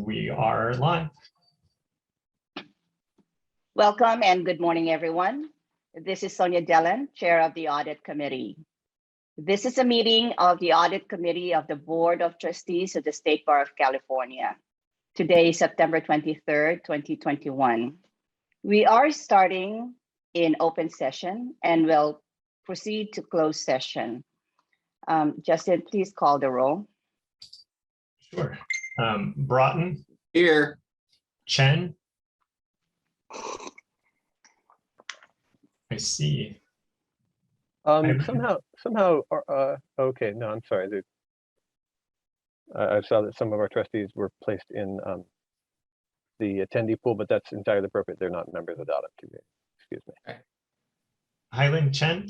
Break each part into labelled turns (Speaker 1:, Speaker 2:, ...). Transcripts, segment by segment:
Speaker 1: We are live.
Speaker 2: Welcome and good morning, everyone. This is Sonia Dellen, Chair of the Audit Committee. This is a meeting of the Audit Committee of the Board of Trustees of the State Bar of California. Today is September 23rd, 2021. We are starting in open session and will proceed to closed session. Justin, please call the roll.
Speaker 1: Sure. Broughton.
Speaker 3: Here.
Speaker 1: Chen. I see.
Speaker 4: Somehow, okay, no, I'm sorry. I saw that some of our trustees were placed in the attendee pool, but that's entirely appropriate. They're not members of the audit committee. Excuse me.
Speaker 1: Highland Chen.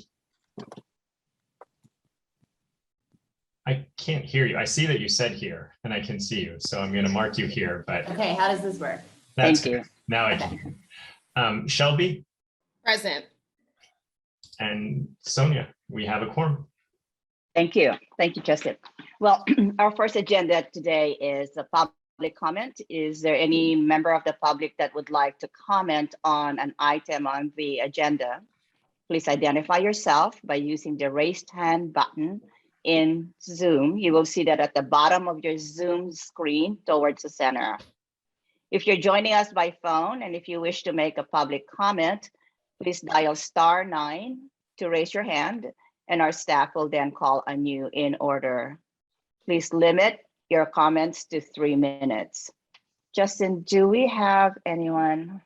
Speaker 1: I can't hear you. I see that you said here and I can see you. So I'm going to mark you here, but.
Speaker 5: Okay, how does this work?
Speaker 2: Thank you.
Speaker 1: Now I can. Shelby.
Speaker 5: Present.
Speaker 1: And Sonia, we have a quorum.
Speaker 2: Thank you. Thank you, Justin. Well, our first agenda today is the public comment. Is there any member of the public that would like to comment on an item on the agenda? Please identify yourself by using the raised hand button in Zoom. You will see that at the bottom of your Zoom screen towards the center. If you're joining us by phone and if you wish to make a public comment, please dial *9 to raise your hand and our staff will then call on you in order. Please limit your comments to 3 minutes. Justin, do we have anyone?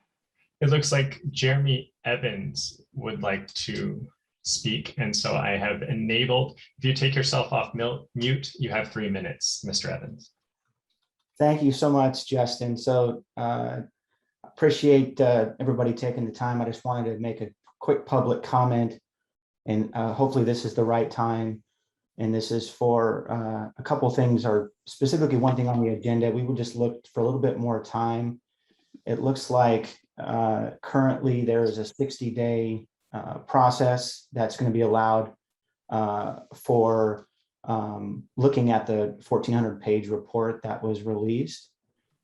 Speaker 1: It looks like Jeremy Evans would like to speak. And so I have enabled, if you take yourself off mute, you have 3 minutes, Mr. Evans.
Speaker 6: Thank you so much, Justin. So appreciate everybody taking the time. I just wanted to make a quick public comment, and hopefully this is the right time. And this is for a couple things, or specifically one thing on the agenda. We would just look for a little bit more time. It looks like currently there is a 60-day process that's going to be allowed for looking at the 1,400-page report that was released.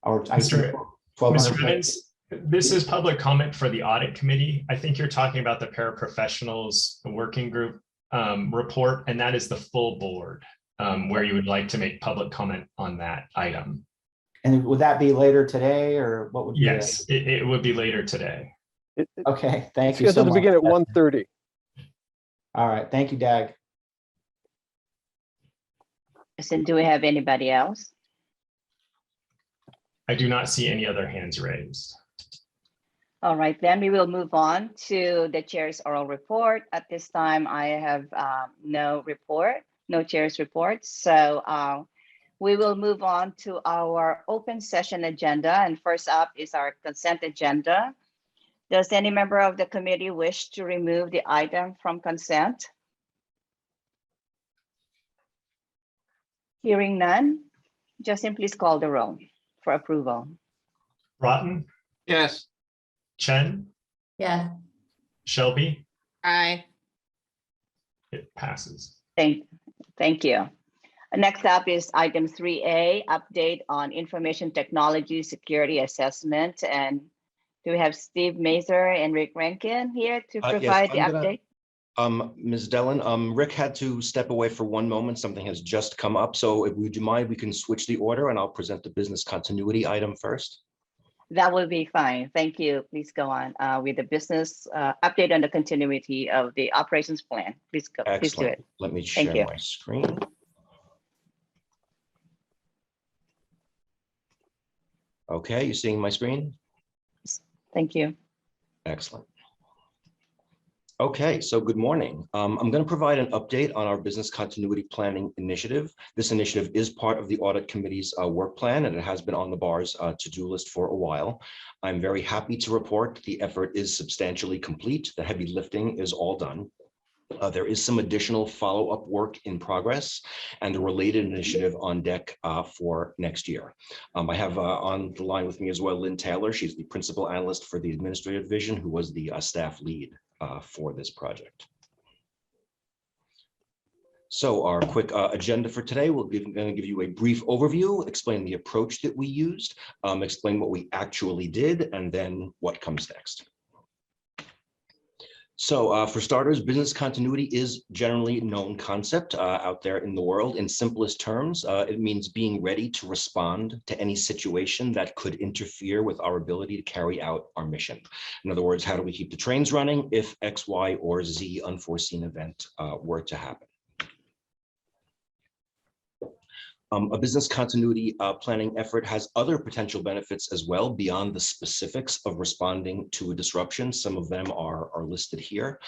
Speaker 6: Or
Speaker 1: Mr. Evans, this is public comment for the audit committee. I think you're talking about the paraprofessionals working group report, and that is the full board where you would like to make public comment on that item.
Speaker 6: And would that be later today, or what would be?
Speaker 1: Yes, it would be later today.
Speaker 6: Okay, thank you so
Speaker 4: Scheduled
Speaker 6: much.
Speaker 4: to begin at 1:30.
Speaker 6: All right, thank you, Dag.
Speaker 2: Justin, do we have anybody else?
Speaker 1: I do not see any other hands raised.
Speaker 2: All right, then we will move on to the chair's oral report. At this time, I have no chair's report. So we will move on to our open session agenda. And first up is our consent agenda. Does any member of the committee wish to remove the item from consent? Hearing none, Justin, please call the roll for approval.
Speaker 1: Broughton.
Speaker 3: Yes.
Speaker 1: Chen.
Speaker 5: Yeah.
Speaker 1: Shelby.
Speaker 5: Aye.
Speaker 1: It passes.
Speaker 2: Thank you. Next up is item 3A, update on information technology security assessment. And do we have Steve Mazur and Rick Rankin here to provide the update?
Speaker 7: Ms. Dellen, Rick had to step away for one moment. Something has just come up. So would you mind, we can switch the order and I'll present the business continuity item first.
Speaker 2: That will be fine. Thank you. Please go on with the business update on the continuity of the operations plan. Please go.
Speaker 7: Excellent.
Speaker 2: Please do it.
Speaker 7: Let me share my screen. Okay, you seeing my screen?
Speaker 2: Thank you.
Speaker 7: Excellent. Okay, so good morning. I'm going to provide an update on our business continuity planning initiative. This initiative is part of the audit committee's work plan, and it has been on the bar's to-do list for a while. I'm very happy to report the effort is substantially complete. The heavy lifting is all done. There is some additional follow-up work in progress and the related initiative on deck for next year. I have on the line with me as well Lynn Taylor. She's the principal analyst for the administrative division, who was the staff lead for this project. So our quick agenda for today, we're going to give you a brief overview, explain the approach that we used, explain what we actually did, and then what comes next. So for starters, business continuity is generally a known concept out there in the world. In simplest terms, it means being ready to respond to any situation that could interfere with our ability to carry out our mission. In other words, how do we keep the trains running if X, Y, or Z unforeseen event were to happen? A business continuity planning effort has other potential benefits as well beyond the specifics of responding to a disruption. Some of them are listed here.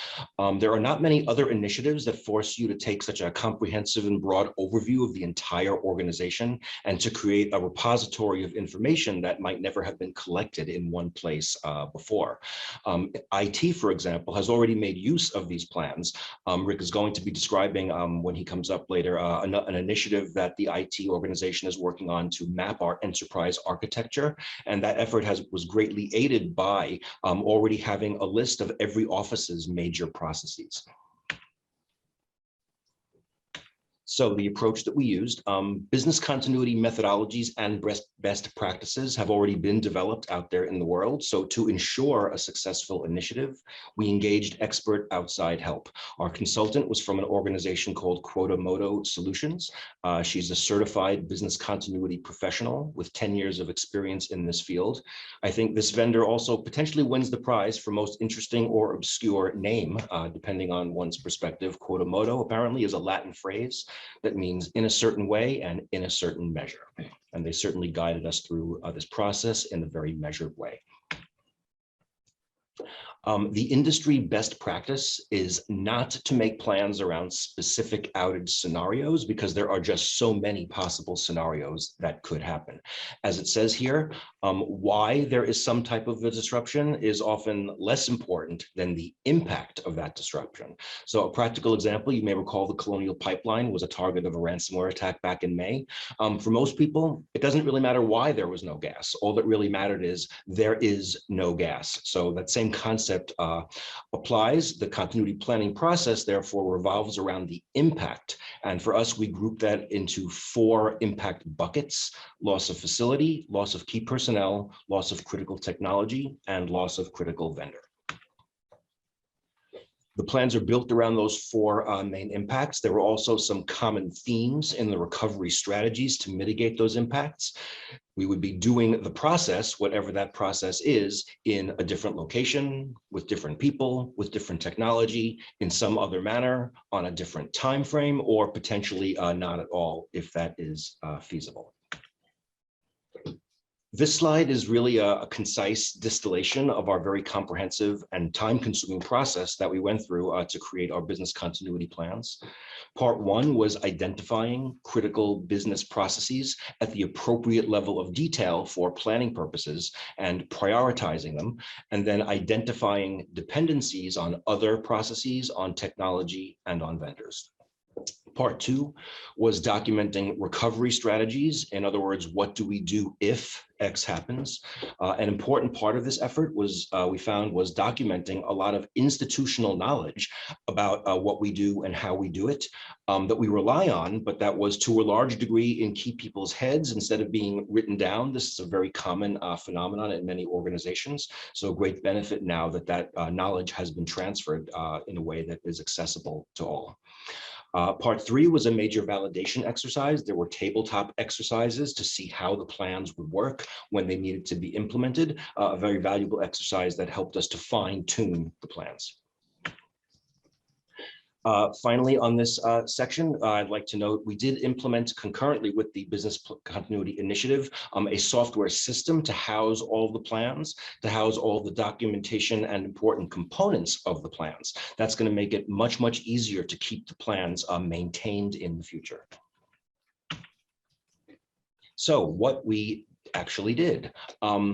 Speaker 7: There are not many other initiatives that force you to take such a comprehensive and broad overview of the entire organization and to create a repository of information that might never have been collected in one place before. IT, for example, has already made use of these plans. Rick is going to be describing when he comes up later an initiative that the IT organization is working on to map our enterprise architecture, and that effort was greatly aided by already having a list of every office's major processes. So the approach that we used, business continuity methodologies and best practices have already been developed out there in the world. So to ensure a successful initiative, we engaged expert outside help. Our consultant was from an organization called Quotamodo Solutions. She's a certified business continuity professional with 10 years of experience in this field. I think this vendor also potentially wins the prize for most interesting or obscure name, depending on one's perspective. Quotamodo apparently is a Latin phrase that means in a certain way and in a certain measure. And they certainly guided us through this process in a very measured way. The industry best practice is not to make plans around specific outage scenarios because there are just so many possible scenarios that could happen. As it says here, why there is some type of a disruption is often less important than the impact of that disruption. So a practical example, you may recall the Colonial Pipeline was a target of a ransomware attack back in May. For most people, it doesn't really matter why there was no gas. All that really mattered is there is no gas. So that same concept applies. The continuity planning process, therefore, revolves around the impact. And for us, we group that into 4 impact buckets: loss of facility, loss of key personnel, loss of critical technology, and loss of critical vendor. The plans are built around those 4 main impacts. There were also some common themes in the recovery strategies to mitigate those impacts. We would be doing the process, whatever that process is, in a different location, with different people, with different technology, in some other manner, on a different time frame, or potentially not at all, if that is feasible. This slide is really a concise distillation of our very comprehensive and time-consuming process that we went through to create our business continuity plans. Part 1 was identifying critical business processes at the appropriate level of detail for planning purposes and prioritizing them, and then identifying dependencies on other processes, on technology, and on vendors. Part 2 was documenting recovery strategies. In other words, what do we do if X happens? An important part of this effort was, we found, was documenting a lot of institutional knowledge about what we do and how we do it that we rely on, but that was to a large degree in key people's heads instead of being written down. This is a very common phenomenon in many organizations. So great benefit now that that knowledge has been transferred in a way that is accessible to all. Part 3 was a major validation exercise. There were tabletop exercises to see how the plans would work when they needed to be implemented, a very valuable exercise that helped us to fine-tune the plans. Finally, on this section, I'd like to note we did implement concurrently with the Business Continuity Initiative a software system to house all the plans, to house all the documentation and important components of the plans. That's going to make it much, much easier to keep the plans maintained in the future. So what we actually did.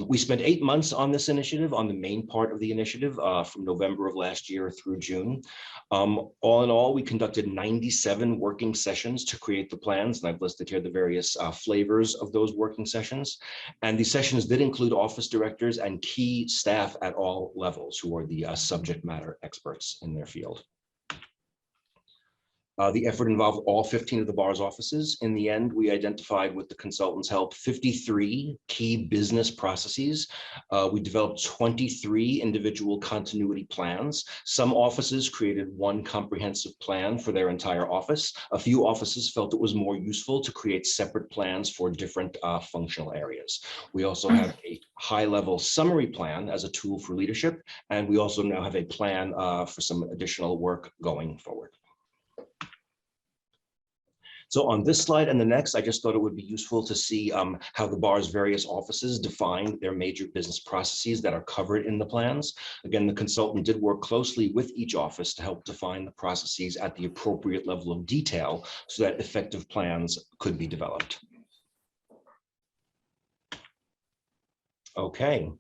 Speaker 7: We spent 8 months on this initiative, on the main part of the initiative, from November of last year through June. All in all, we conducted 97 working sessions to create the plans, and I've listed here the various flavors of those working sessions. And these sessions did include office directors and key staff at all levels who are the subject matter experts in their field. The effort involved all 15 of the bar's offices. In the end, we identified with the consultant's help 53 key business processes. We developed 23 individual continuity plans. Some offices created one comprehensive plan for their entire office. A few offices felt it was more useful to create separate plans for different functional areas. We also have a high-level summary plan as a tool for leadership, and we also now have a plan for some additional work going forward. So on this slide and the next, I just thought it would be useful to see how the bar's various offices define their major business processes that are covered in the plans. Again, the consultant did work closely with each office to help define the processes at the appropriate level of detail so that effective plans could be developed. Okay.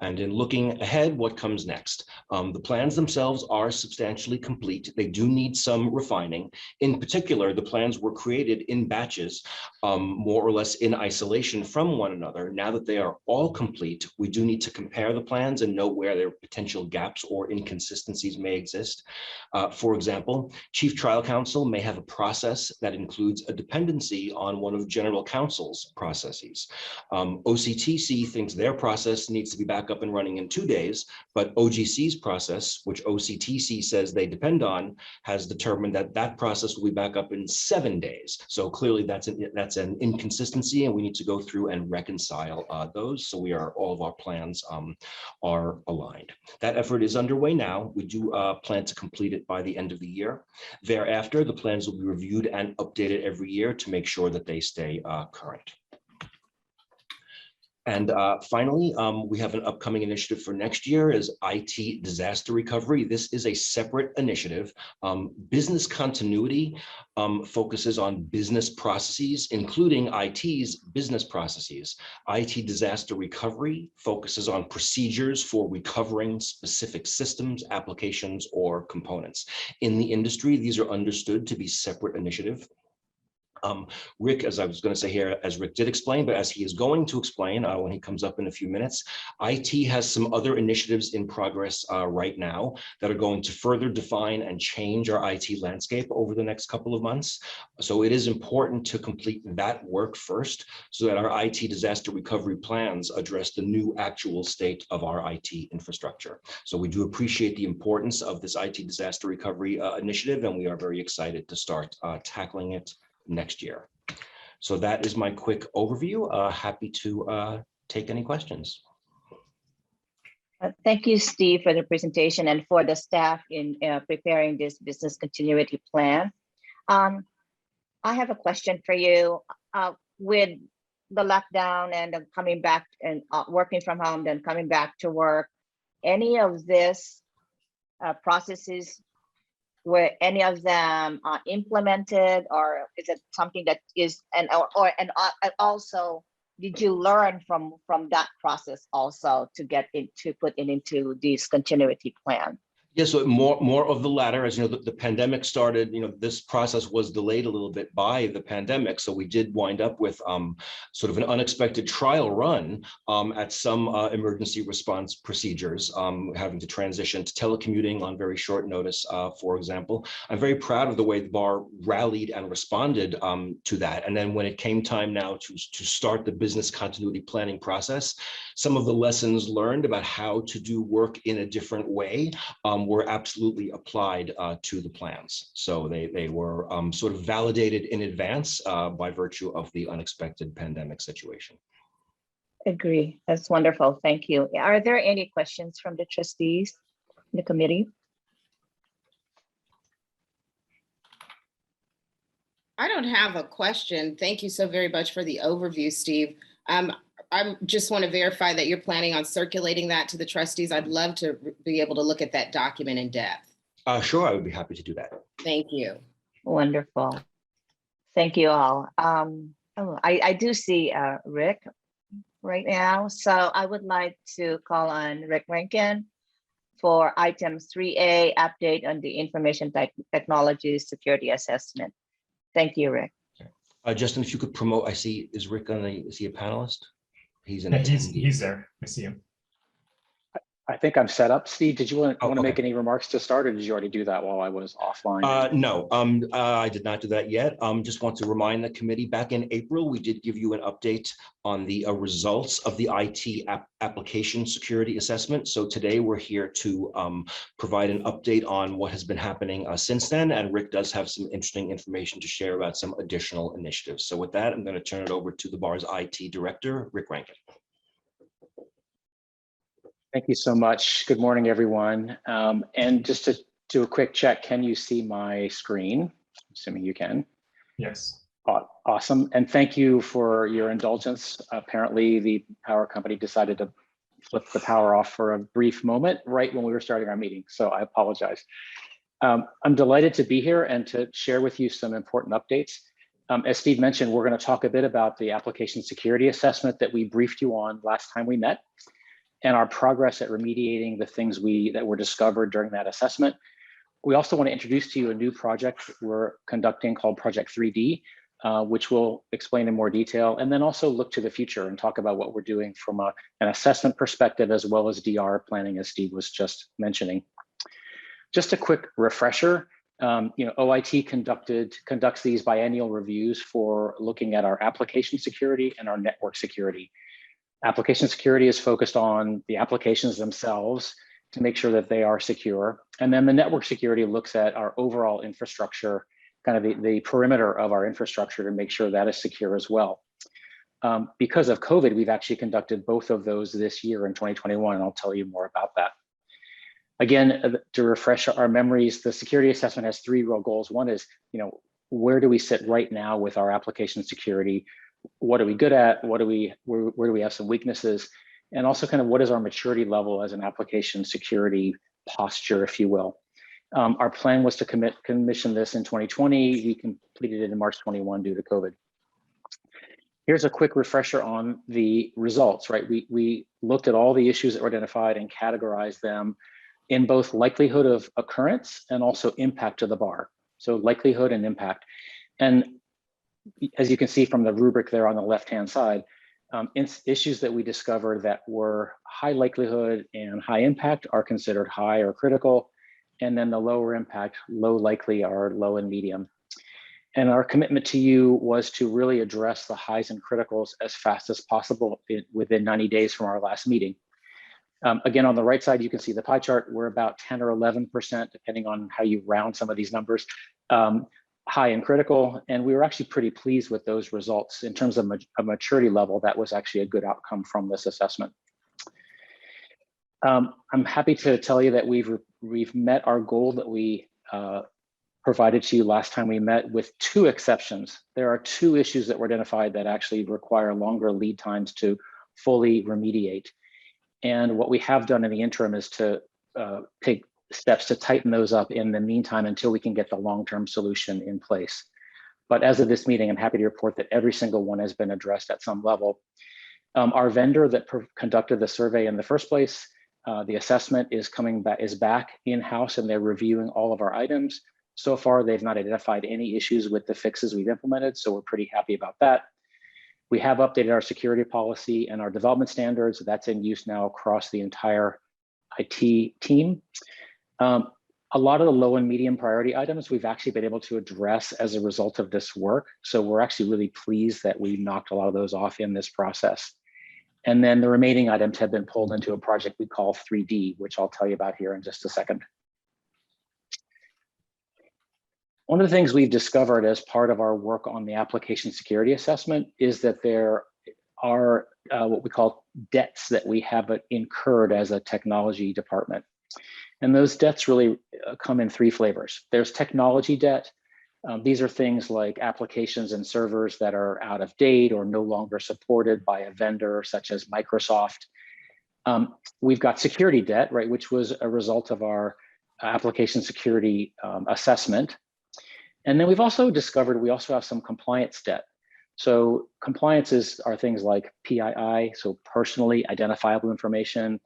Speaker 7: And in looking ahead, what comes next? The plans themselves are substantially complete. They do need some refining. In particular, the plans were created in batches, more or less in isolation from one another. Now that they are all complete, we do need to compare the plans and know where their potential gaps or inconsistencies may exist. For example, Chief Trial Counsel may have a process that includes a dependency on one of General Counsel's processes. OCTC thinks their process needs to be back up and running in 2 days, but OGC's process, which OCTC says they depend on, has determined that that process will be back up in 7 days. So clearly that's an inconsistency, and we need to go through and reconcile those. So all of our plans are aligned. That effort is underway now. We do plan to complete it by the end of the year. Thereafter, the plans will be reviewed and updated every year to make sure that they stay current. And finally, we have an upcoming initiative for next year is IT disaster recovery. This is a separate initiative. Business continuity focuses on business processes, including IT's business processes. IT disaster recovery focuses on procedures for recovering specific systems, applications, or components. In the industry, these are understood to be separate initiatives. Rick, as I was going to say here, as Rick did explain, but as he is going to explain when he comes up in a few minutes, IT has some other initiatives in progress right now that are going to further define and change our IT landscape over the next couple of months. So it is important to complete that work first so that our IT disaster recovery plans address the new actual state of our IT infrastructure. So we do appreciate the importance of this IT disaster recovery initiative, and we are very excited to start tackling it next year. So that is my quick overview. Happy to take any questions.
Speaker 2: Thank you, Steve, for the presentation and for the staff in preparing this business continuity plan. I have a question for you. With the lockdown and coming back and working from home, then coming back to work, any of this processes, were any of them implemented, or is it something that is, and also, did you learn from that process also to get into put it into this continuity plan?
Speaker 7: Yeah, so more of the latter. As you know, the pandemic started, this process was delayed a little bit by the pandemic. So we did wind up with sort of an unexpected trial run at some emergency response procedures, having to transition to telecommuting on very short notice, for example. I'm very proud of the way the bar rallied and responded to that. And then when it came time now to start the business continuity planning process, some of the lessons learned about how to do work in a different way were absolutely applied to the plans. So they were sort of validated in advance by virtue of the unexpected pandemic situation.
Speaker 2: Agree. That's wonderful. Thank you. Are there any questions from the trustees in the committee?
Speaker 5: I don't have a question. Thank you so very much for the overview, Steve. I just want to verify that you're planning on circulating that to the trustees. I'd love to be able to look at that document in depth.
Speaker 7: Sure, I would be happy to do that.
Speaker 5: Thank you.
Speaker 2: Wonderful. Thank you all. I do see Rick right now. So I would like to call on Rick Rankin for item 3A, update on the information technology security assessment. Thank you, Rick.
Speaker 7: Justin, if you could promote, is Rick is he a panelist? He's
Speaker 1: there. I see him.
Speaker 3: I think I'm set up. Steve, did you want
Speaker 7: Oh,
Speaker 3: to make
Speaker 7: okay.
Speaker 3: any remarks to start, or did you already do that while I was offline?
Speaker 7: No, I did not do that yet. Just want to remind the committee, back in April, we did give you an update on the results of the IT application security assessment. So today we're here to provide an update on what has been happening since then. And Rick does have some interesting information to share about some additional initiatives. So with that, I'm going to turn it over to the bar's IT director, Rick Rankin.
Speaker 3: Thank you so much. Good morning, everyone. And just to do a quick check, can you see my screen? Assuming you can.
Speaker 1: Yes.
Speaker 3: Awesome. And thank you for your indulgence. Apparently, the power company decided to flip the power off for a brief moment right when we were starting our meeting. So I apologize. I'm delighted to be here and to share with you some important updates. As Steve mentioned, we're going to talk a bit about the application security assessment that we briefed you on last time we met, and our progress at remediating the things that were discovered during that assessment. We also want to introduce to you a new project we're conducting called Project 3D, which we'll explain in more detail, and then also look to the future and talk about what we're doing from an assessment perspective, as well as DR planning, as Steve was just mentioning. Just a quick refresher, OIT conducts these biennial reviews for looking at our application security and our network security. Application security is focused on the applications themselves to make sure that they are secure. And then the network security looks at our overall infrastructure, kind of the perimeter of our infrastructure, to make sure that is secure as well. Because of COVID, we've actually conducted both of those this year in 2021, and I'll tell you more about that. Again, to refresh our memories, the security assessment has three real goals. One is, where do we sit right now with our application security? What are we good at? Where do we have some weaknesses? And also kind of what is our maturity level as an application security posture, if you will. Our plan was to commission this in 2020. We completed it in March 21 due to COVID. Here's a quick refresher on the results, right? We looked at all the issues that were identified and categorized them in both likelihood of occurrence and also impact to the bar. So likelihood and impact. And as you can see from the rubric there on the left-hand side, issues that we discovered that were high likelihood and high impact are considered high or critical, and then the lower impact, low likely, are low and medium. And our commitment to you was to really address the highs and criticals as fast as possible within 90 days from our last meeting. Again, on the right side, you can see the pie chart. We're about 10 or 11%, depending on how you round some of these numbers, high and critical, and we were actually pretty pleased with those results. In terms of a maturity level, that was actually a good outcome from this assessment. I'm happy to tell you that we've met our goal that we provided to you last time we met, with two exceptions. There are two issues that were identified that actually require longer lead times to fully remediate. And what we have done in the interim is to take steps to tighten those up in the meantime until we can get the long-term solution in place. But as of this meeting, I'm happy to report that every single one has been addressed at some level. Our vendor that conducted the survey in the first place, the assessment is back in-house, and they're reviewing all of our items. So far, they've not identified any issues with the fixes we've implemented, so we're pretty happy about that. We have updated our security policy and our development standards. That's in use now across the entire IT team. A lot of the low and medium priority items we've actually been able to address as a result of this work. So we're actually really pleased that we knocked a lot of those off in this process. And then the remaining items have been pulled into a project we call 3D, which I'll tell you about here in just a second. One of the things we've discovered as part of our work on the application security assessment is that there are what we call debts that we have incurred as a technology department. And those debts really come in three flavors. There's technology debt. These are things like applications and servers that are out of date or no longer supported by a vendor such as Microsoft. We've got security debt, right, which was a result of our application security assessment. And then we've also discovered we also have some compliance debt. So compliances are things like PII, so personally identifiable information,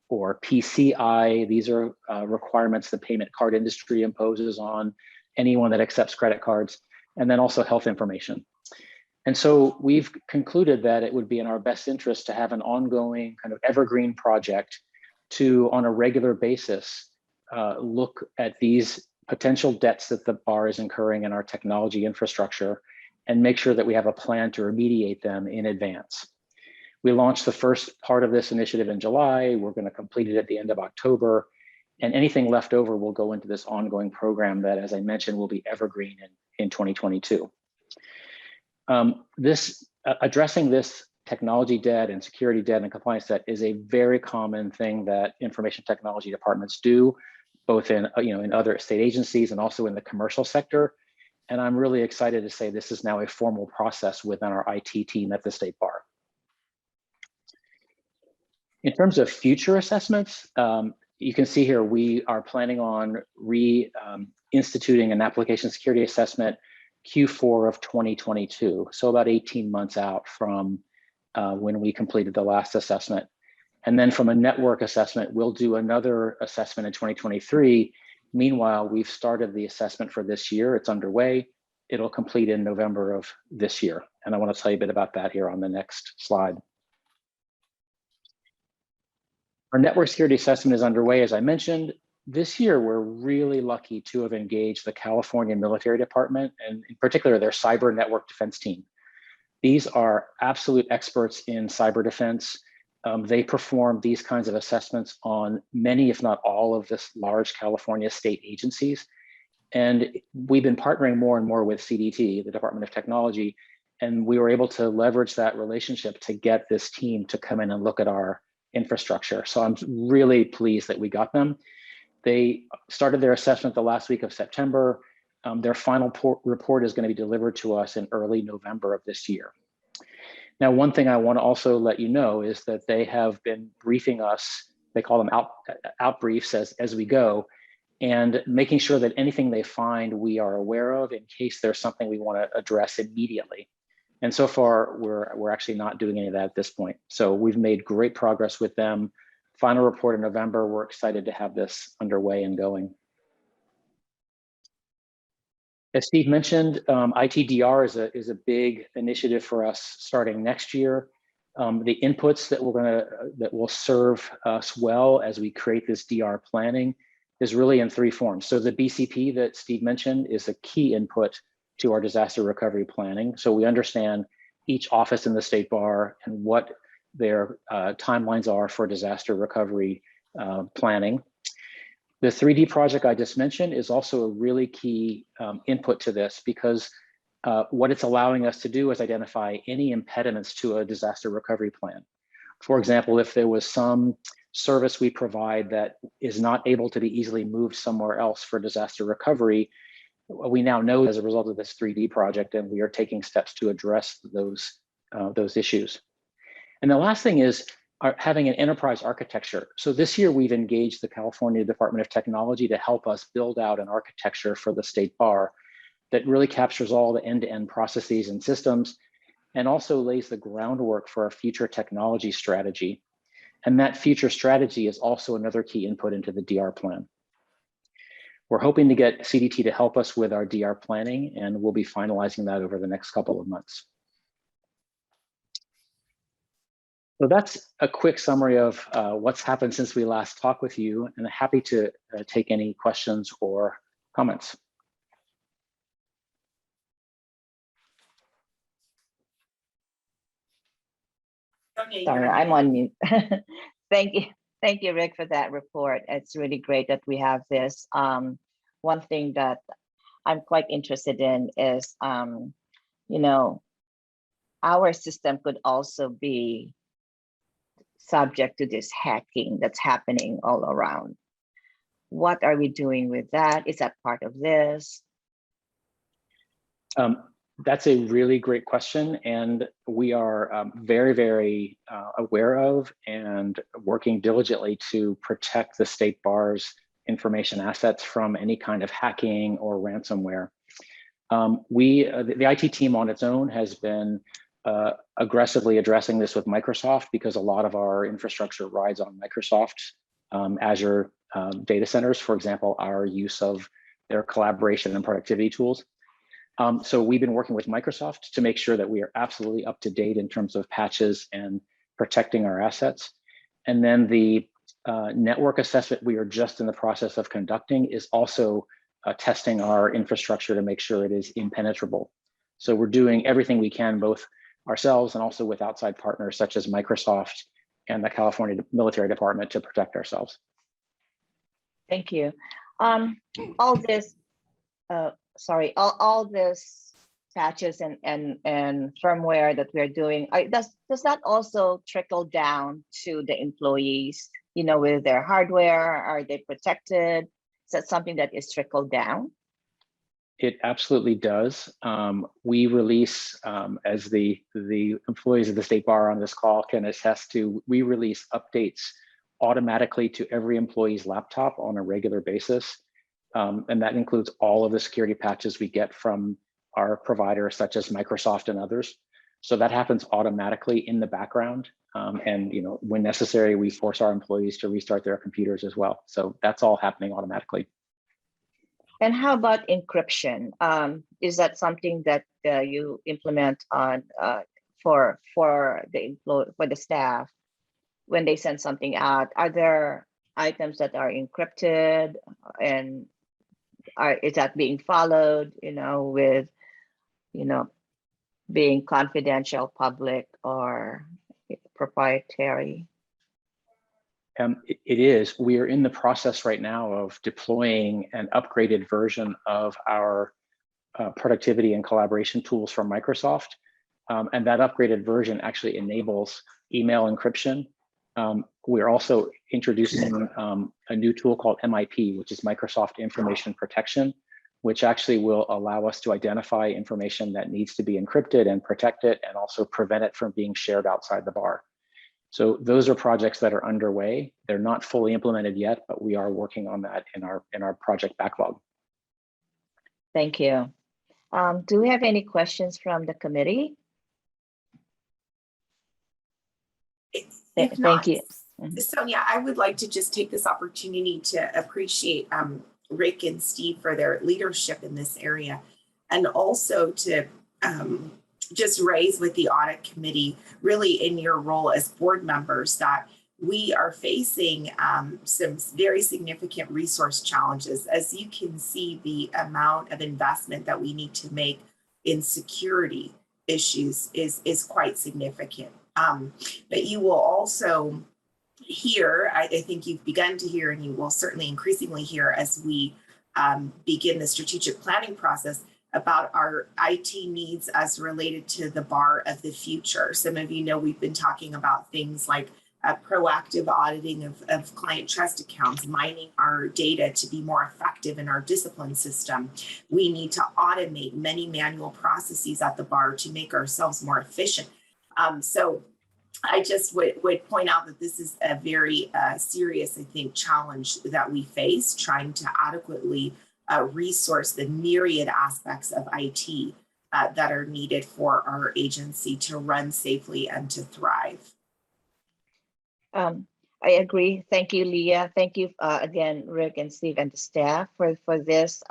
Speaker 3: or PCI. These are requirements the payment card industry imposes on anyone that accepts credit cards, and then also health information. And so we've concluded that it would be in our best interest to have an ongoing kind of evergreen project to, on a regular basis, look at these potential debts that the bar is incurring in our technology infrastructure and make sure that we have a plan to remediate them in advance. We launched the first part of this initiative in July. We're going to complete it at the end of October. And anything left over will go into this ongoing program that, as I mentioned, will be evergreen in 2022. Addressing this technology debt and security debt and compliance debt is a very common thing that information technology departments do, both in in other state agencies and also in the commercial sector. And I'm really excited to say this is now a formal process within our IT team at the State Bar. In terms of future assessments, you can see here we are planning on instituting an application security assessment Q4 of 2022, so about 18 months out from when we completed the last assessment. And then from a network assessment, we'll do another assessment in 2023. Meanwhile, we've started the assessment for this year. It's underway. It'll complete in November of this year. And I want to tell you a bit about that here on the next slide. Our network security assessment is underway, as I mentioned. This year, we're really lucky to have engaged the California Military Department, and in particular, their cyber network defense team. These are absolute experts in cyber defense. They perform these kinds of assessments on many, if not all, of this large California state agencies. And we've been partnering more and more with CDT, the Department of Technology, and we were able to leverage that relationship to get this team to come in and look at our infrastructure. So I'm really pleased that we got them. They started their assessment the last week of September. Their final report is going to be delivered to us in early November of this year. Now, one thing I want to also let you know is that they have been briefing us. They call them out briefs as we go, and making sure that anything they find we are aware of in case there's something we want to address immediately. And so far, we're actually not doing any of that at this point. So we've made great progress with them. Final report in November. We're excited to have this underway and going. As Steve mentioned, ITDR is a big initiative for us starting next year. The inputs that will serve us well as we create this DR planning is really in three forms. So the BCP that Steve mentioned is a key input to our disaster recovery planning. So we understand each office in the State Bar and what their timelines are for disaster recovery planning. The 3D project I just mentioned is also a really key input to this, because what it's allowing us to do is identify any impediments to a disaster recovery plan. For example, if there was some service we provide that is not able to be easily moved somewhere else for disaster recovery, we now know as a result of this 3D project, and we are taking steps to address those issues. And the last thing is having an enterprise architecture. So this year we've engaged the California Department of Technology to help us build out an architecture for the State Bar that really captures all the end-to-end processes and systems, and also lays the groundwork for our future technology strategy. And that future strategy is also another key input into the DR plan. We're hoping to get CDT to help us with our DR planning, and we'll be finalizing that over the next couple of months. So that's a quick summary of what's happened since we last talked with you, and I'm happy to take any questions or comments.
Speaker 2: Sorry, I'm on mute. Thank you, Rick, for that report. It's really great that we have this. One thing that I'm quite interested in is, our system could also be subject to this hacking that's happening all around. What are we doing with that? Is that part of this?
Speaker 3: That's a really great question, and we are very, very aware of and working diligently to protect the State Bar's information assets from any kind of hacking or ransomware. The IT team on its own has been aggressively addressing this with Microsoft, because a lot of our infrastructure rides on Microsoft's Azure data centers, for example, our use of their collaboration and productivity tools. So we've been working with Microsoft to make sure that we are absolutely up to date in terms of patches and protecting our assets. And then the network assessment we are just in the process of conducting is also testing our infrastructure to make sure it is impenetrable. So we're doing everything we can, both ourselves and also with outside partners such as Microsoft and the California Military Department to protect ourselves.
Speaker 2: Thank you. All this, all this patches and firmware that we're doing, does that also trickle down to the employees? You know, with their hardware, are they protected? Is that something that is trickled down?
Speaker 3: It absolutely does. We release, as the employees of the State Bar on this call can attest to, we release updates automatically to every employee's laptop on a regular basis. And that includes all of the security patches we get from our providers, such as Microsoft and others. So that happens automatically in the background. And when necessary, we force our employees to restart their computers as well. So that's all happening automatically.
Speaker 2: And how about encryption? Is that something that you implement on for the staff when they send something out? Are there items that are encrypted, and is that being followed? With being confidential, public, or proprietary?
Speaker 3: It is. We are in the process right now of deploying an upgraded version of our productivity and collaboration tools from Microsoft. And that upgraded version actually enables email encryption. We're also introducing a new tool called MIP, which is Microsoft Information Protection, which actually will allow us to identify information that needs to be encrypted and protect it, and also prevent it from being shared outside the bar. So those are projects that are underway. They're not fully implemented yet, but we are working on that in our project backlog.
Speaker 2: Thank you. Do we have any questions from the committee? Thank you.
Speaker 8: Sonia, I would like to just take this opportunity to appreciate Rick and Steve for their leadership in this area, and also to just raise with the audit committee, really in your role as board members, that we are facing some very significant resource challenges. As you can see, the amount of investment that we need to make in security issues is quite significant. But you will also hear, I think you've begun to hear, and you will certainly increasingly hear as we begin the strategic planning process, about our IT needs as related to the bar of the future. Some of you know we've been talking about things like proactive auditing of client trust accounts, mining our data to be more effective in our discipline system. We need to automate many manual processes at the bar to make ourselves more efficient. So I just would point out that this is a very serious, I think, challenge that we face, trying to adequately resource the myriad aspects of IT that are needed for our agency to run safely and to thrive.
Speaker 2: I agree. Thank you, Leah. Thank you again, Rick and Steve and the staff for this.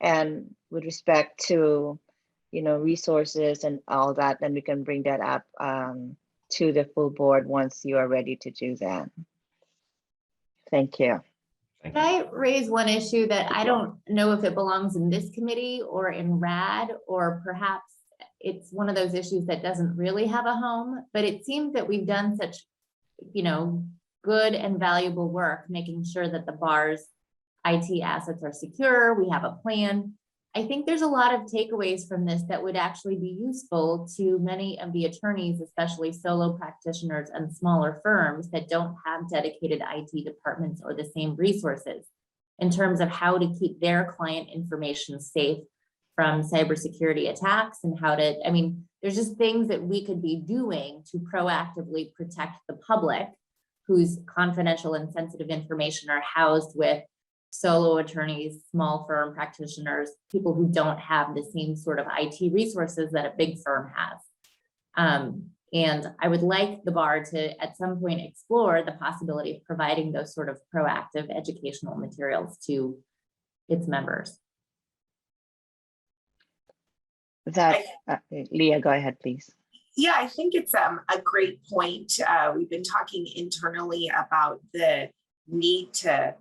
Speaker 2: And with respect to, resources and all that, then we can bring that up to the full board once you are ready to do that. Thank you.
Speaker 9: Can I raise one issue that I don't know if it belongs in this committee or in RAD, or perhaps it's one of those issues that doesn't really have a home, but it seems that we've done such, good and valuable work making sure that the bar's IT assets are secure. We have a plan. I think there's a lot of takeaways from this that would actually be useful to many of the attorneys, especially solo practitioners and smaller firms that don't have dedicated IT departments or the same resources, in terms of how to keep their client information safe from cybersecurity attacks, and how to, there's just things that we could be doing to proactively protect the public whose confidential and sensitive information are housed with solo attorneys, small firm practitioners, people who don't have the same sort of IT resources that a big firm has. And I would like the bar to, at some point, explore the possibility of providing those sort of proactive educational materials to its members.
Speaker 2: Leah, go ahead, please.
Speaker 8: Yeah, I think it's a great point. We've been talking internally about the need to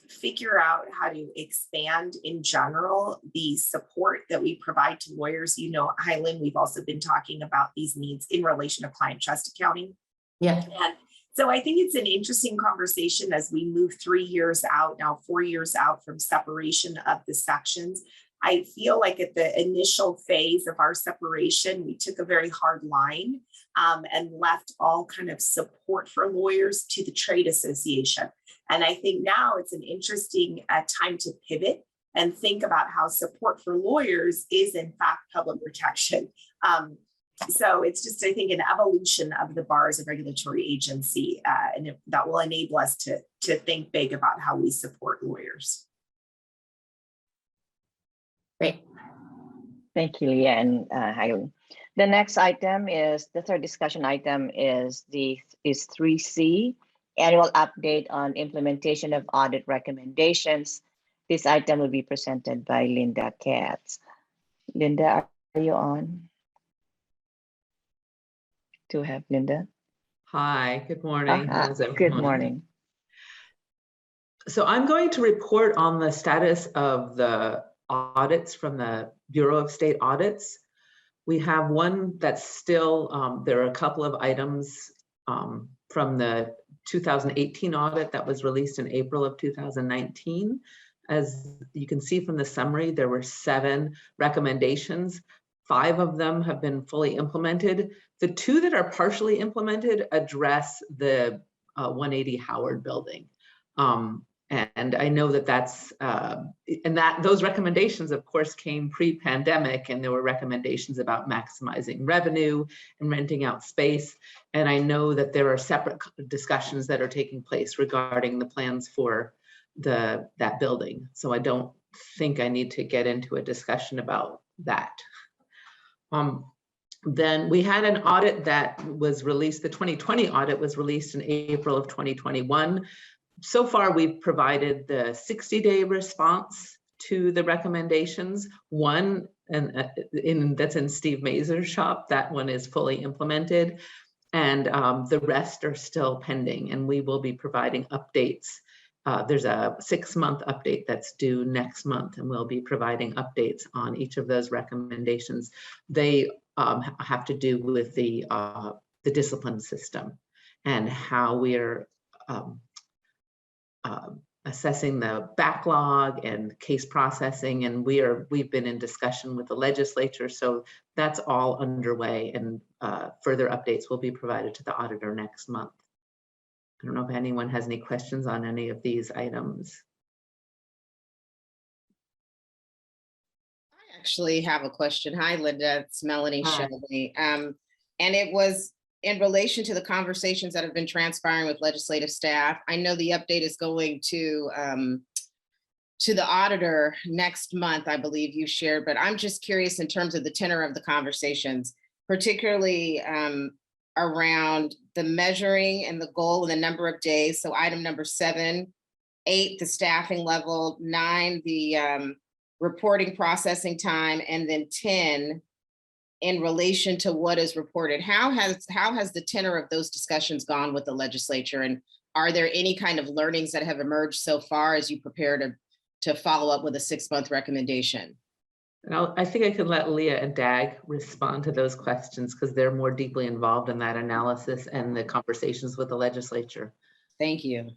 Speaker 8: figure out how to expand in general the support that we provide to lawyers. You know, Highland, we've also been talking about these needs in relation to client trust accounting.
Speaker 9: Yeah.
Speaker 8: And so I think it's an interesting conversation as we move 3 years out, now 4 years out from separation of the sections. I feel like at the initial phase of our separation, we took a very hard line and left all kind of support for lawyers to the trade association. And I think now it's an interesting time to pivot and think about how support for lawyers is in fact public protection. So it's just, I think, an evolution of the bar as a regulatory agency, and that will enable us to think big about how we support lawyers.
Speaker 9: Great.
Speaker 2: Thank you, Leah and Hailey. The next item is, the third discussion item is 3C, annual update on implementation of audit recommendations. This item will be presented by Linda Katz. Linda, are you on? Do we have Linda?
Speaker 10: Hi, good morning. How's everyone?
Speaker 2: Good morning.
Speaker 10: So I'm going to report on the status of the audits from the Bureau of State Audits. We have one that's still, there are a couple of items from the 2018 audit that was released in April of 2019. As you can see from the summary, there were 7 recommendations. 5 of them have been fully implemented. The 2 that are partially implemented address the 180 Howard building. And I know that that's, and that those recommendations, of course, came pre-pandemic, and there were recommendations about maximizing revenue and renting out space. And I know that there are separate discussions that are taking place regarding the plans for that building. So I don't think I need to get into a discussion about that. Then we had an audit that was released, the 2020 audit was released in April of 2021. So far, we've provided the 60-day response to the recommendations. One, and that's in Steve Mazur's shop, that one is fully implemented. And the rest are still pending, and we will be providing updates. There's a 6-month update that's due next month, and we'll be providing updates on each of those recommendations. They have to do with the discipline system and how we're assessing the backlog and case processing, and we've been in discussion with the legislature, so that's all underway, and further updates will be provided to the auditor next month. I don't know if anyone has any questions on any of these items.
Speaker 5: I actually have a question. Hi, Linda. It's Melanie
Speaker 10: Hi.
Speaker 5: Shelby. And it was in relation to the conversations that have been transpiring with legislative staff. I know the update is going to the auditor next month, I believe you shared, but I'm just curious in terms of the tenor of the conversations, particularly around the measuring and the goal and the number of days. So item number 7, 8, the staffing level, 9, the reporting processing time, and then 10, in relation to what is reported. How has the tenor of those discussions gone with the legislature? And are there any kind of learnings that have emerged so far as you prepare to follow up with a 6-month recommendation?
Speaker 10: And I think I could let Leah and Dag respond to those questions because they're more deeply involved in that analysis and the conversations with the legislature.
Speaker 5: Thank you.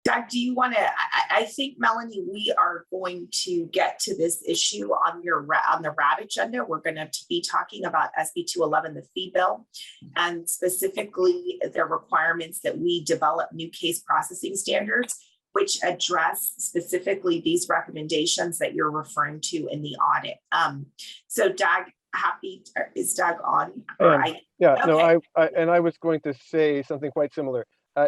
Speaker 8: Doug, do you want to, I think, Melanie, we are going to get to this issue on the RAD agenda. We're going to be talking about SB 211, the fee bill, and specifically the requirements that we develop new case processing standards, which address specifically these recommendations that you're referring to in the audit. So Doug, is Doug on?
Speaker 4: Yeah,
Speaker 8: okay.
Speaker 4: no, I was going to say something quite similar.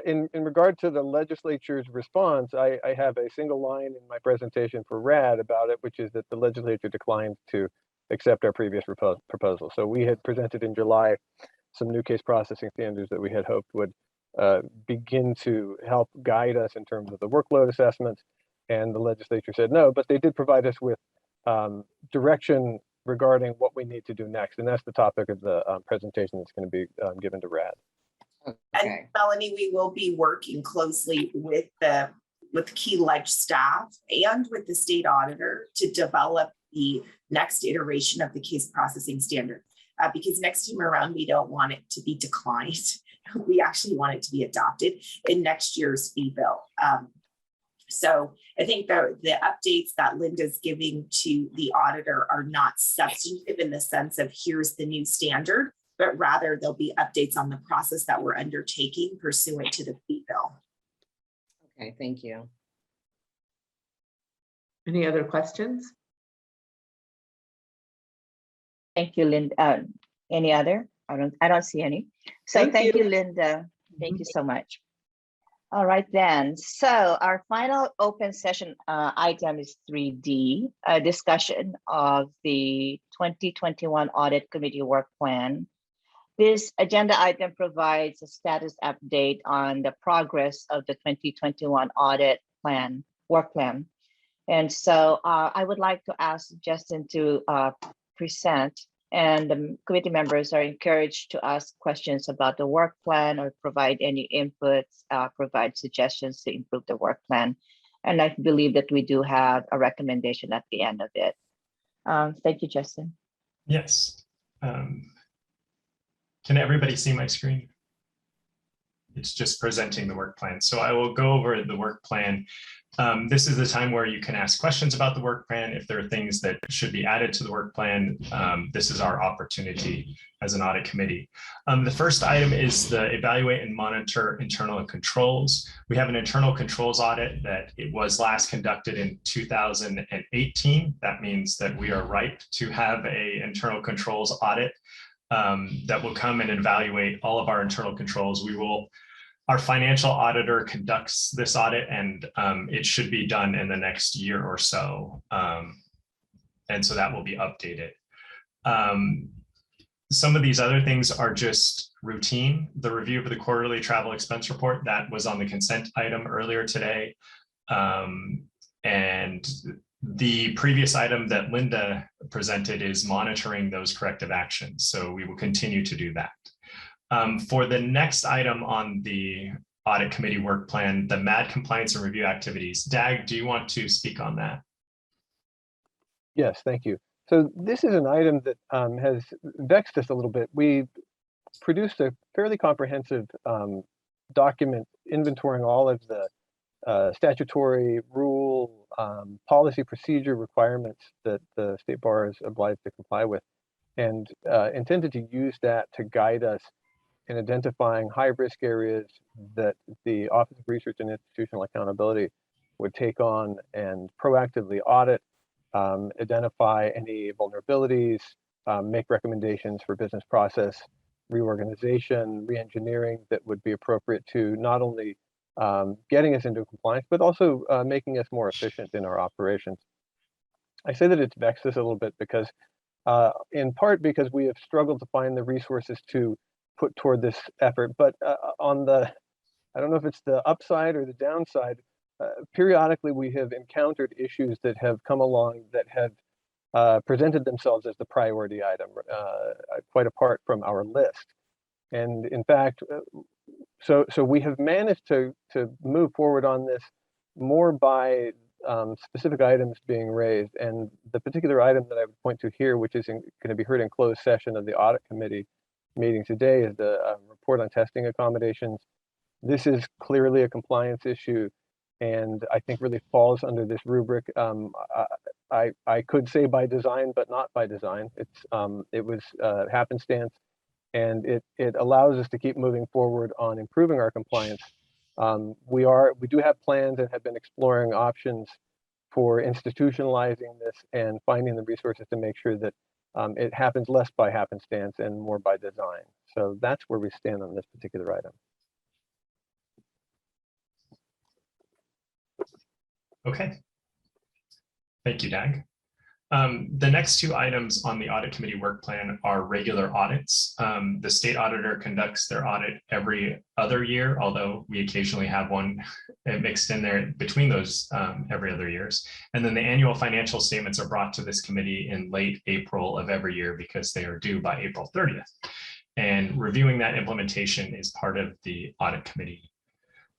Speaker 4: In regard to the legislature's response, I have a single line in my presentation for RAD about it, which is that the legislature declined to accept our previous proposal. So we had presented in July some new case processing standards that we had hoped would begin to help guide us in terms of the workload assessments, and the legislature said no, but they did provide us with direction regarding what we need to do next. And that's the topic of the presentation that's going to be given to Rad.
Speaker 8: And Melanie, we will be working closely with Key Ledge staff and with the state auditor to develop the next iteration of the case processing standard. Because next time around, we don't want it to be declined. We actually want it to be adopted in next year's fee bill. So I think the updates that Linda's giving to the auditor are not substantive in the sense of here's the new standard, but rather there'll be updates on the process that we're undertaking pursuant to the fee bill.
Speaker 5: Okay, thank you.
Speaker 10: Any other questions?
Speaker 2: Thank you, Linda. Any other? I don't see any. So thank you, Linda. Thank you so much. All right then. So our final open session item is 3D, a discussion of the 2021 Audit Committee Work Plan. This agenda item provides a status update on the progress of the 2021 Audit Plan, Work Plan. And so I would like to ask Justin to present, and the committee members are encouraged to ask questions about the work plan or provide any inputs, provide suggestions to improve the work plan. And I believe that we do have a recommendation at the end of it. Thank you, Justin.
Speaker 1: Yes. Can everybody see my screen? It's just presenting the work plan. So I will go over the work plan. This is the time where you can ask questions about the work plan. If there are things that should be added to the work plan, this is our opportunity as an audit committee. The first item is the evaluate and monitor internal controls. We have an internal controls audit that it was last conducted in 2018. That means that we are ripe to have an internal controls audit that will come and evaluate all of our internal controls. Our financial auditor conducts this audit, and it should be done in the next year or so. And so that will be updated. Some of these other things are just routine. The review of the quarterly travel expense report, that was on the consent item earlier today. And the previous item that Linda presented is monitoring those corrective actions. So we will continue to do that. For the next item on the audit committee work plan, the MAD compliance and review activities. Dag, do you want to speak on that?
Speaker 4: Yes, thank you. So this is an item that has vexed us a little bit. We produced a fairly comprehensive document inventorying all of the statutory rule, policy procedure requirements that the state bar is obliged to comply with, and intended to use that to guide us in identifying high-risk areas that the Office of Research and Institutional Accountability would take on and proactively audit, identify any vulnerabilities, make recommendations for business process reorganization, re-engineering that would be appropriate to not only getting us into compliance, but also making us more efficient in our operations. I say that it's vexed us a little bit because, in part because we have struggled to find the resources to put toward this effort, but on the, I don't know if it's the upside or the downside, periodically we have encountered issues that have come along that have presented themselves as the priority item, quite apart from our list. And in fact, so we have managed to move forward on this more by specific items being raised. And the particular item that I would point to here, which is going to be heard in closed session of the audit committee meeting today, is the report on testing accommodations. This is clearly a compliance issue, and I think really falls under this rubric. I could say by design, but not by design. It was happenstance, and it allows us to keep moving forward on improving our compliance. We do have plans and have been exploring options for institutionalizing this and finding the resources to make sure that it happens less by happenstance and more by design. So that's where we stand on this particular item.
Speaker 1: Okay. Thank you, Dag. The next two items on the audit committee work plan are regular audits. The state auditor conducts their audit every other year, although we occasionally have one mixed in there between those every other years. And then the annual financial statements are brought to this committee in late April of every year because they are due by April 30th. And reviewing that implementation is part of the audit committee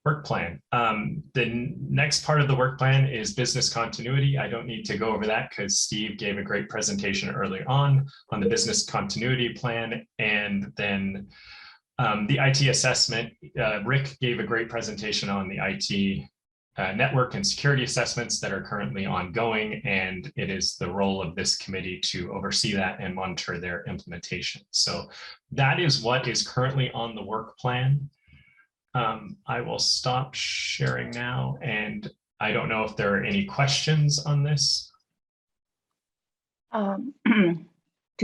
Speaker 1: work plan. The next part of the work plan is business continuity. I don't need to go over that because Steve gave a great presentation early on the business continuity plan. And then the IT assessment, Rick gave a great presentation on the IT network and security assessments that are currently ongoing. And it is the role of this committee to oversee that and monitor their implementation. So that is what is currently on the work plan. I will stop sharing now, and I don't know if there are any questions on this.
Speaker 2: Do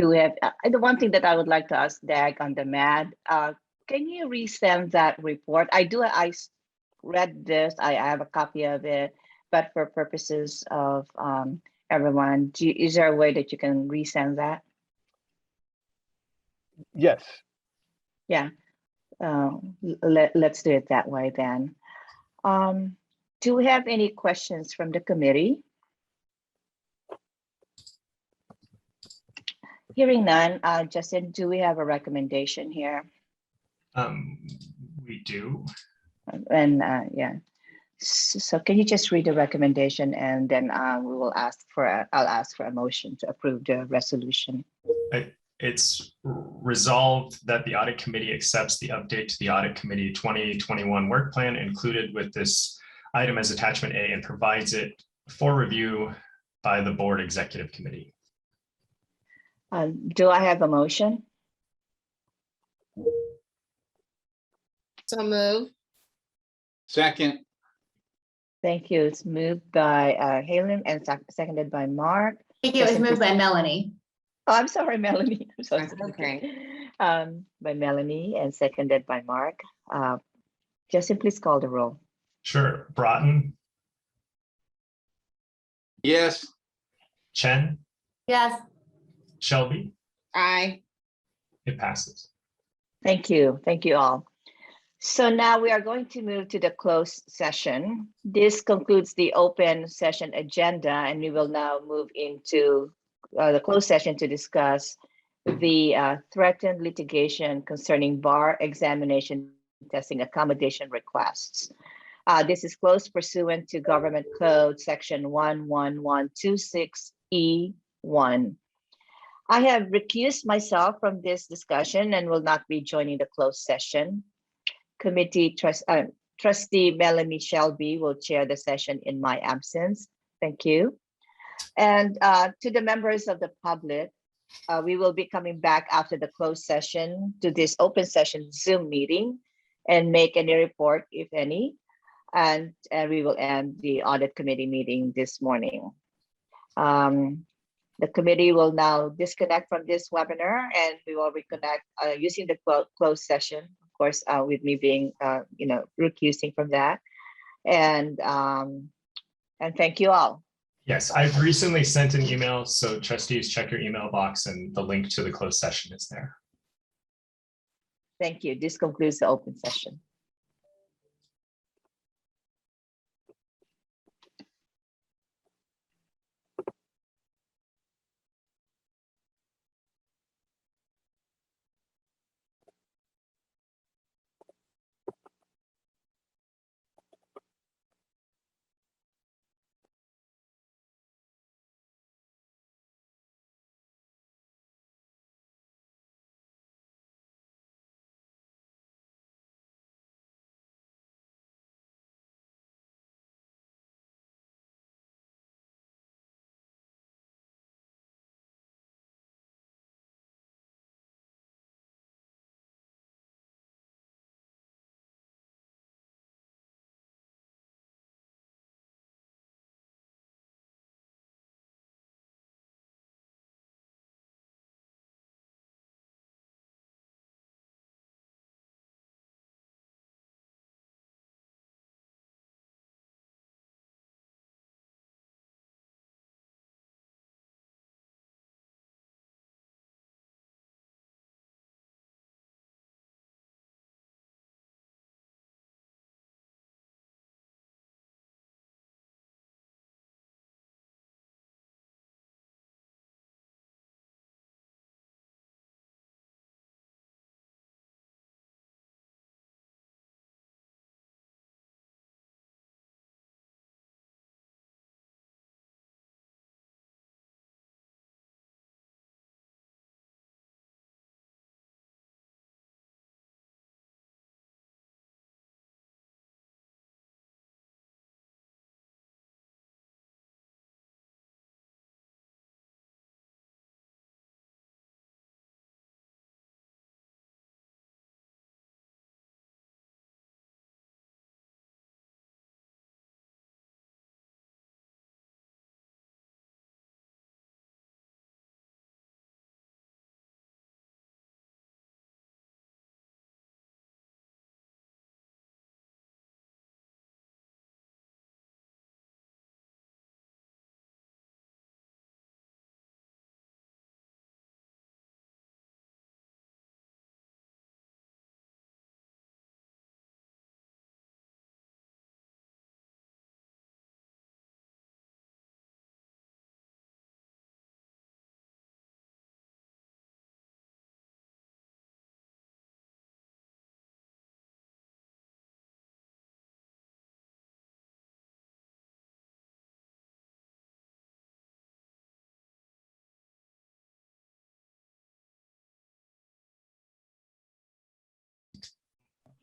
Speaker 2: we have the one thing that I would like to ask Dag on the MAD? Can you resend that report? I read this. I have a copy of it, but for purposes of everyone, is there a way that you can resend that?
Speaker 4: Yes.
Speaker 2: Yeah. Let's do it that way then. Do we have any questions from the committee? Hearing none, Justin, do we have a recommendation here?
Speaker 1: We do.
Speaker 2: And yeah, so can you just read the recommendation, and then we will I'll ask for a motion to approve the resolution.
Speaker 1: It's resolved that the audit committee accepts the update to the audit committee 2021 work plan included with this item as attachment A and provides it for review by the board executive committee.
Speaker 2: Do I have a motion?
Speaker 5: So move.
Speaker 11: Second.
Speaker 2: Thank you. It's moved by Helen and seconded by Mark.
Speaker 9: Thank you. It was moved by Melanie.
Speaker 2: Oh, I'm sorry, Melanie. I'm so
Speaker 5: That's okay.
Speaker 2: By Melanie and seconded by Mark. Justin, please call the roll.
Speaker 1: Sure. Broughton,
Speaker 11: Yes.
Speaker 1: Chen,
Speaker 9: Yes.
Speaker 1: Shelby,
Speaker 5: Aye.
Speaker 1: it passes.
Speaker 2: Thank you. Thank you all. So now we are going to move to the closed session. This concludes the open session agenda, and we will now move into the closed session to discuss the threatened litigation concerning bar examination testing accommodation requests. This is closed pursuant to Government Code Section 11126E1. I have recused myself from this discussion and will not be joining the closed session. Trustee Melanie Shelby will chair the session in my absence. Thank you. And to the members of the public, we will be coming back after the closed session to this open session Zoom meeting and make any report, if any, and we will end the audit committee meeting this morning. The committee will now disconnect from this webinar, and we will reconnect using the closed session, of course, with me being, recusing from that. And thank you all.
Speaker 1: Yes, I've recently sent an email, so trustees check your email box and the link to the closed session is there.
Speaker 2: Thank you. This concludes the open session.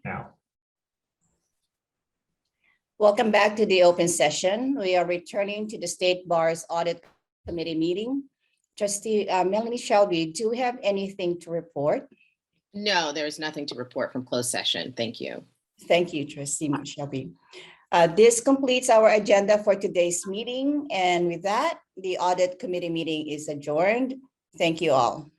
Speaker 1: now.
Speaker 2: Welcome back to the open session. We are returning to the State Bar's Audit Committee meeting. Trustee Melanie Shelby, do you have anything to report?
Speaker 5: No, there is nothing to report from closed session. Thank you.
Speaker 2: Thank you, Trustee Shelby. This completes our agenda for today's meeting. And with that, the Audit Committee meeting is adjourned. Thank you all.